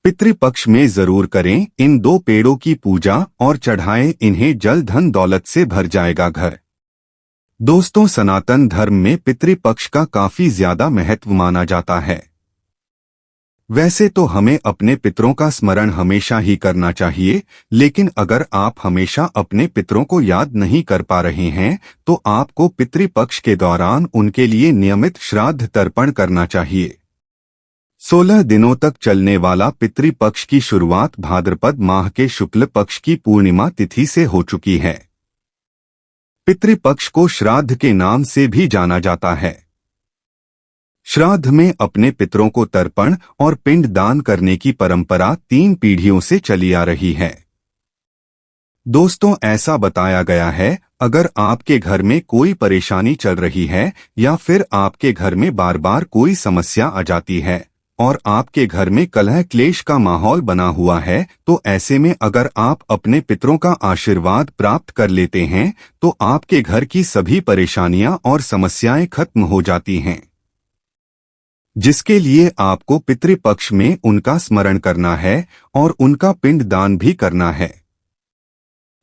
पितृपक्ष में जरूर करें इन दो पेड़ों की पूजा और चढ़ाएं इन्हें, जल धन दौलत से भर जाएगा घर। दोस्तों, सनातन धर्म में पितृपक्ष का काफी ज्यादा महत्व माना जाता है। वैसे तो हमें अपने पितरों का स्मरण हमेशा ही करना चाहिए, लेकिन अगर आप हमेशा अपने पितरों को याद नहीं कर पा रहे हैं तो आपको पितृपक्ष के दौरान उनके लिए नियमित श्राद्ध तर्पण करना चाहिए। 16 दिनों तक चलने वाला पितृपक्ष की शुरुआत भाद्रपद माह के शुक्ल पक्ष की पूर्णिमा तिथि से हो चुकी है। पितृपक्ष को श्राद्ध के नाम से भी जाना जाता है। श्राद्ध में अपने पितरों को तर्पण और पिंड दान करने की परंपरा 3 पीढ़ियों से चली आ रही है। दोस्तों, ऐसा बताया गया है, अगर आपके घर में कोई परेशानी चल रही है या फिर आपके घर में बार बार कोई समस्या आ जाती है और आपके घर में कलह क्लेश का माहौल बना हुआ है, तो ऐसे में अगर आप अपने पितरों का आशीर्वाद प्राप्त कर लेते हैं तो आपके घर की सभी परेशानियां और समस्याएं खत्म हो जाती हैं। जिसके लिए आपको पितृपक्ष में उनका स्मरण करना है और उनका पिंड दान भी करना है।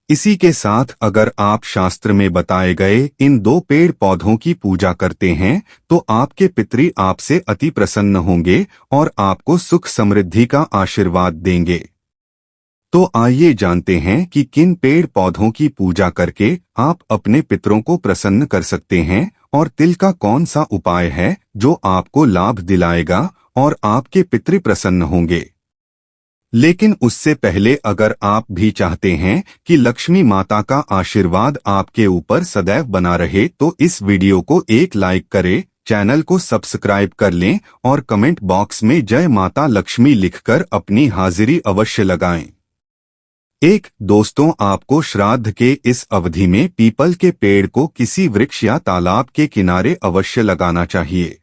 इसी के साथ अगर आप शास्त्र में बताए गए इन 2 पेड़ पौधों की पूजा करते हैं तो आपके पितृ आपसे अति प्रसन्न होंगे और आपको सुख समृद्धि का आशीर्वाद देंगे। तो आइए जानते हैं कि किन पेड़ पौधों की पूजा करके आप अपने पितरों को प्रसन्न कर सकते हैं और तिल का कौन सा उपाय है जो आपको लाभ दिलाएगा और आपके पितृ प्रसन्न होंगे। लेकिन उससे पहले अगर आप भी चाहते हैं कि लक्ष्मी माता का आशीर्वाद आपके ऊपर सदैव बना रहे तो इस वीडियो को एक लाइक करें, चैनल को सब्सक्राइब कर लें और कमेंट बॉक्स में जय माता लक्ष्मी लिखकर अपनी हाजिरी अवश्य लगाएं। दोस्तों, आपको श्राद्ध के इस अवधि में पीपल के पेड़ को किसी वृक्ष या तालाब के किनारे अवश्य लगाना चाहिए।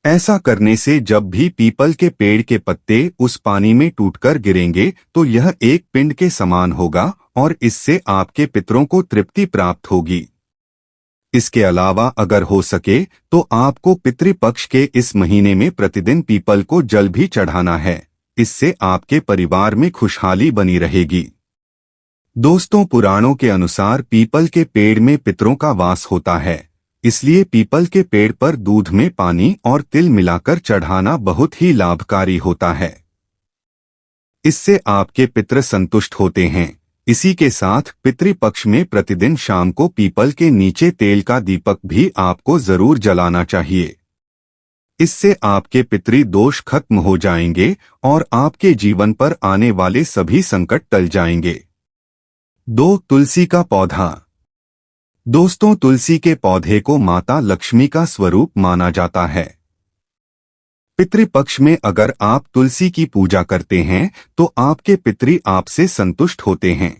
ऐसा करने से जब भी पीपल के पेड़ के पत्ते उस पानी में टूटकर गिरेंगे तो यह एक पिंड के समान होगा और इससे आपके पितरों को तृप्ति प्राप्त होगी। इसके अलावा अगर हो सके तो आपको पितृपक्ष के इस महीने में प्रतिदिन पीपल को जल भी चढ़ाना है। इससे आपके परिवार में खुशहाली बनी रहेगी। दोस्तों, पुराणों के अनुसार पीपल के पेड़ में पितरों का वास होता है, इसलिए पीपल के पेड़ पर दूध में पानी और तिल मिलाकर चढ़ाना बहुत ही लाभकारी होता है। इससे आपके पितृ संतुष्ट होते हैं। इसी के साथ पितृपक्ष में प्रतिदिन शाम को पीपल के नीचे तेल का दीपक भी आपको जरूर जलाना चाहिए। इससे आपके पितृ दोष खत्म हो जाएंगे और आपके जीवन पर आने वाले सभी संकट टल जाएंगे। 2. तुलसी का पौधा। दोस्तों, तुलसी के पौधे को माता लक्ष्मी का स्वरूप माना जाता है। पितृपक्ष में अगर आप तुलसी की पूजा करते हैं तो आपके पितृ आपसे संतुष्ट होते हैं।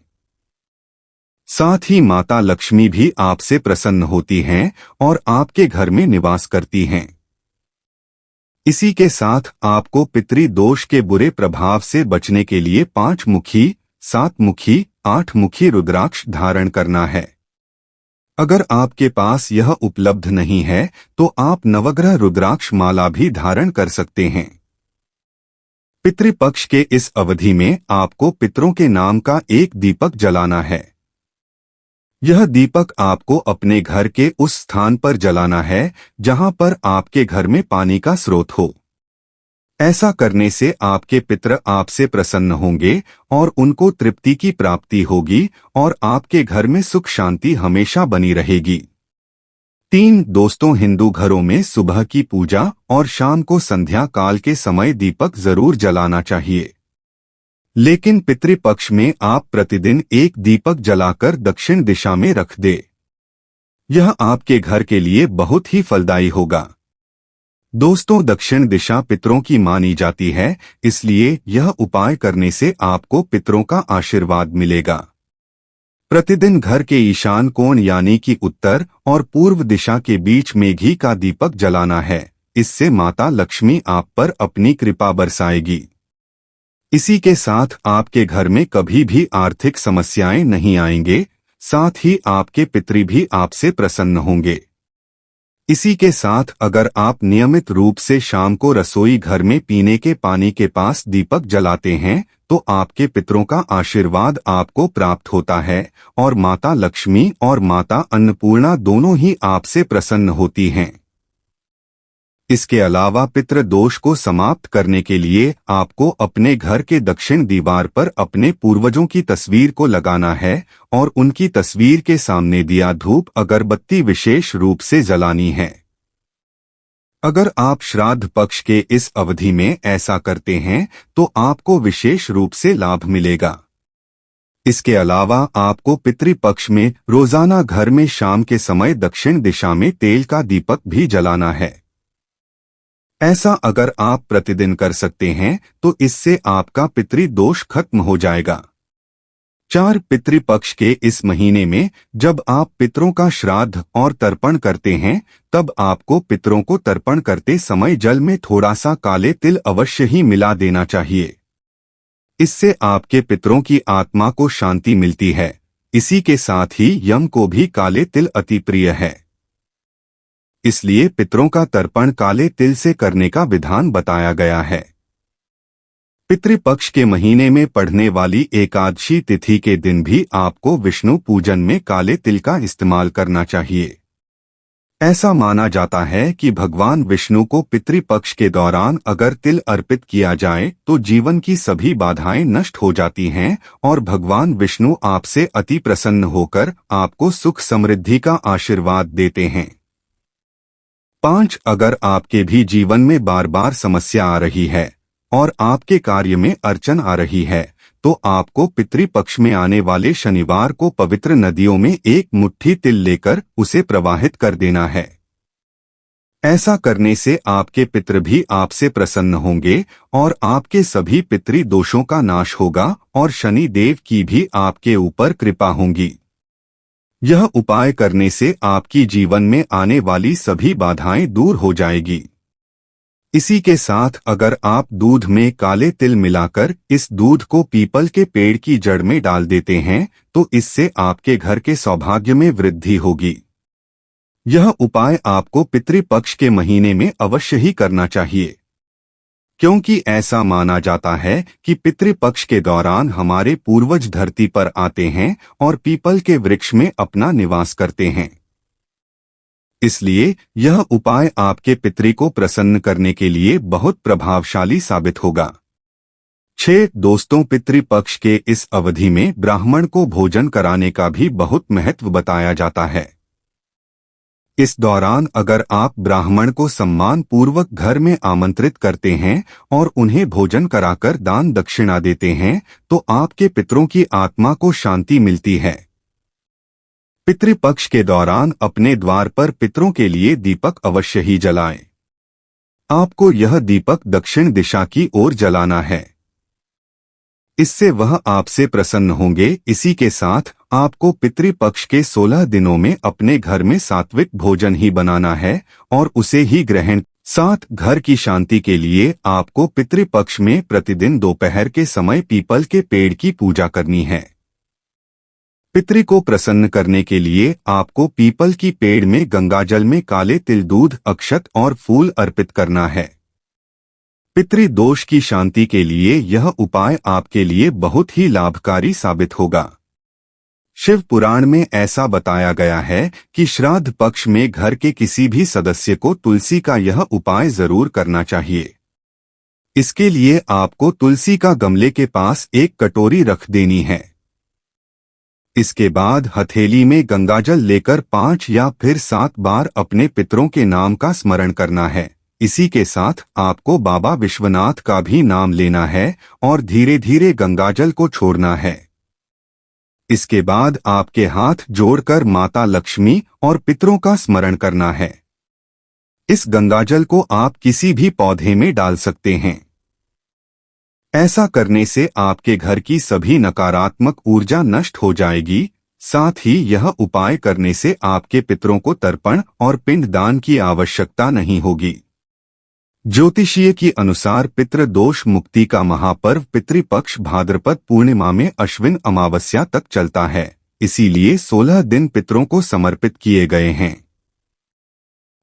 साथ ही माता लक्ष्मी भी आपसे प्रसन्न होती हैं और आपके घर में निवास करती हैं। इसी के साथ आपको पितृ दोष के बुरे प्रभाव से बचने के लिए 5 मुखी, 7 मुखी, 8 मुखी रुद्राक्ष धारण करना है। अगर आपके पास यह उपलब्ध नहीं है तो आप नवग्रह रुद्राक्ष माला भी धारण कर सकते हैं। पितृपक्ष के इस अवधि में आपको पितरों के नाम का एक दीपक जलाना है। यह दीपक आपको अपने घर के उस स्थान पर जलाना है जहां पर आपके घर में पानी का स्रोत हो। ऐसा करने से आपके पितर आपसे प्रसन्न होंगे और उनको तृप्ति की प्राप्ति होगी और आपके घर में सुख शांति हमेशा बनी रहेगी। 3. दोस्तों, हिंदू घरों में सुबह की पूजा और शाम को संध्या काल के समय दीपक जरूर जलाना चाहिए। लेकिन पितृपक्ष में आप प्रतिदिन एक दीपक जलाकर दक्षिण दिशा में रख दे। यह आपके घर के लिए बहुत ही फलदायी होगा। दोस्तों, दक्षिण दिशा पितरों की मानी जाती है, इसलिए यह उपाय करने से आपको पितरों का आशीर्वाद मिलेगा। प्रतिदिन घर के ईशान कोण यानी कि उत्तर और पूर्व दिशा के बीच में घी का दीपक जलाना है। इससे माता लक्ष्मी आप पर अपनी कृपा बरसाएगी। इसी के साथ आपके घर में कभी भी आर्थिक समस्याएं नहीं आएंगे, साथ ही आपके पितृ भी आपसे प्रसन्न होंगे। इसी के साथ अगर आप नियमित रूप से शाम को रसोई घर में पीने के पानी के पास दीपक जलाते हैं तो आपके पितरों का आशीर्वाद आपको प्राप्त होता है और माता लक्ष्मी और माता अन्नपूर्णा दोनों ही आपसे प्रसन्न होती हैं। इसके अलावा पितृ दोष को समाप्त करने के लिए आपको अपने घर के दक्षिण दीवार पर अपने पूर्वजों की तस्वीर को लगाना है और उनकी तस्वीर के सामने दिया धूप अगरबत्ती विशेष रूप से जलानी है। अगर आप श्राद्ध पक्ष के इस अवधि में ऐसा करते हैं तो आपको विशेष रूप से लाभ मिलेगा। इसके अलावा आपको पितृपक्ष में रोजाना घर में शाम के समय दक्षिण दिशा में तेल का दीपक भी जलाना है। ऐसा अगर आप प्रतिदिन कर सकते हैं तो इससे आपका पितृदोष खत्म हो जाएगा। 4 पितृपक्ष के इस महीने में जब आप पितरों का श्राद्ध और तर्पण करते हैं तब आपको पितरों को तर्पण करते समय जल में थोड़ा सा काले तिल अवश्य ही मिला देना चाहिए। इससे आपके पितरों की आत्मा को शांति मिलती है। इसी के साथ ही यम को भी काले तिल अति प्रिय है, इसलिए पितरों का तर्पण काले तिल से करने का विधान बताया गया है। पितृपक्ष के महीने में पड़ने वाली एकादशी तिथि के दिन भी आपको विष्णु पूजन में काले तिल का इस्तेमाल करना चाहिए। ऐसा माना जाता है कि भगवान विष्णु को पितृपक्ष के दौरान अगर तिल अर्पित किया जाए तो जीवन की सभी बाधाएं नष्ट हो जाती हैं और भगवान विष्णु आपसे अति प्रसन्न होकर आपको सुख समृद्धि का आशीर्वाद देते हैं। 5 अगर आपके भी जीवन में बार बार समस्या आ रही है और आपके कार्य में अड़चन आ रही है तो आपको पितृपक्ष में आने वाले शनिवार को पवित्र नदियों में एक मुट्ठी तिल लेकर उसे प्रवाहित कर देना है। ऐसा करने से आपके पितृ भी आपसे प्रसन्न होंगे और आपके सभी पितृ दोषों का नाश होगा और शनि देव की भी आपके ऊपर कृपा होगी। यह उपाय करने से आपकी जीवन में आने वाली सभी बाधाएं दूर हो जाएगी। इसी के साथ अगर आप दूध में काले तिल मिलाकर इस दूध को पीपल के पेड़ की जड़ में डाल देते हैं तो इससे आपके घर के सौभाग्य में वृद्धि होगी। यह उपाय आपको पितृपक्ष के महीने में अवश्य ही करना चाहिए, क्योंकि ऐसा माना जाता है कि पितृपक्ष के दौरान हमारे पूर्वज धरती पर आते हैं और पीपल के वृक्ष में अपना निवास करते हैं। इसलिए यह उपाय आपके पितृ को प्रसन्न करने के लिए बहुत प्रभावशाली साबित होगा। 6 दोस्तों, पितृपक्ष के इस अवधि में ब्राह्मण को भोजन कराने का भी बहुत महत्व बताया जाता है। इस दौरान अगर आप ब्राह्मण को सम्मान पूर्वक घर में आमंत्रित करते हैं और उन्हें भोजन कराकर दान दक्षिणा देते हैं तो आपके पितरों की आत्मा को शांति मिलती है। पितृपक्ष के दौरान अपने द्वार पर पितरों के लिए दीपक अवश्य ही जलाएं। आपको यह दीपक दक्षिण दिशा की ओर जलाना है, इससे वह आपसे प्रसन्न होंगे। इसी के साथ आपको पितृपक्ष के 16 दिनों में अपने घर में सात्विक भोजन ही बनाना है और उसे ही ग्रहण। 7 घर की शांति के लिए आपको पितृपक्ष में प्रतिदिन दोपहर के समय पीपल के पेड़ की पूजा करनी है। पितृ को प्रसन्न करने के लिए आपको पीपल की पेड़ में गंगाजल में काले तिल, दूध, अक्षत और फूल अर्पित करना है। पितृ दोष की शांति के लिए यह उपाय आपके लिए बहुत ही लाभकारी साबित होगा। शिव पुराण में ऐसा बताया गया है कि श्राद्ध पक्ष में घर के किसी भी सदस्य को तुलसी का यह उपाय जरूर करना चाहिए। इसके लिए आपको तुलसी का गमले के पास एक कटोरी रख देनी है। इसके बाद हथेली में गंगाजल लेकर 5 या फिर 7 बार अपने पितरों के नाम का स्मरण करना है। इसी के साथ आपको बाबा विश्वनाथ का भी नाम लेना है और धीरे धीरे गंगाजल को छोड़ना है। इसके बाद आपके हाथ जोड़कर माता लक्ष्मी और पितरों का स्मरण करना है। इस गंगाजल को आप किसी भी पौधे में डाल सकते हैं। ऐसा करने से आपके घर की सभी नकारात्मक ऊर्जा नष्ट हो जाएगी। साथ ही यह उपाय करने से आपके पितरों को तर्पण और पिंडदान की आवश्यकता नहीं होगी। ज्योतिषीय के अनुसार पितृ दोष मुक्ति का महापर्व पितृपक्ष भाद्रपद पूर्णिमा में अश्विन अमावस्या तक चलता है, इसीलिए 16 दिन पितरों को समर्पित किए गए हैं।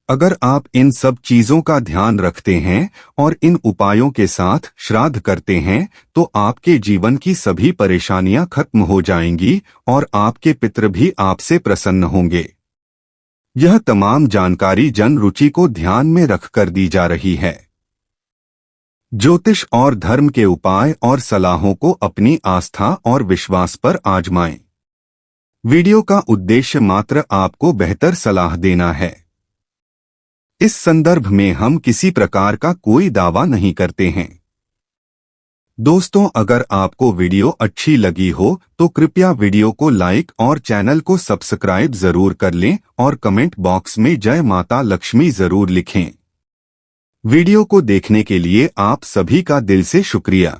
अगर आप इन सब चीजों का ध्यान रखते हैं और इन उपायों के साथ श्राद्ध करते हैं तो आपके जीवन की सभी परेशानियां खत्म हो जाएंगी और आपके पितृ भी आपसे प्रसन्न होंगे। यह तमाम जानकारी जन रुचि को ध्यान में रखकर दी जा रही है। ज्योतिष और धर्म के उपाय और सलाहों को अपनी आस्था और विश्वास पर आजमाएं। वीडियो का उद्देश्य मात्र आपको बेहतर सलाह देना है। इस संदर्भ में हम किसी प्रकार का कोई दावा नहीं करते हैं। दोस्तों, अगर आपको वीडियो अच्छी लगी हो तो कृपया वीडियो को लाइक और चैनल को सब्सक्राइब जरूर कर लें और कमेंट बॉक्स में जय माता लक्ष्मी जरूर लिखें। वीडियो को देखने के लिए आप सभी का दिल से शुक्रिया।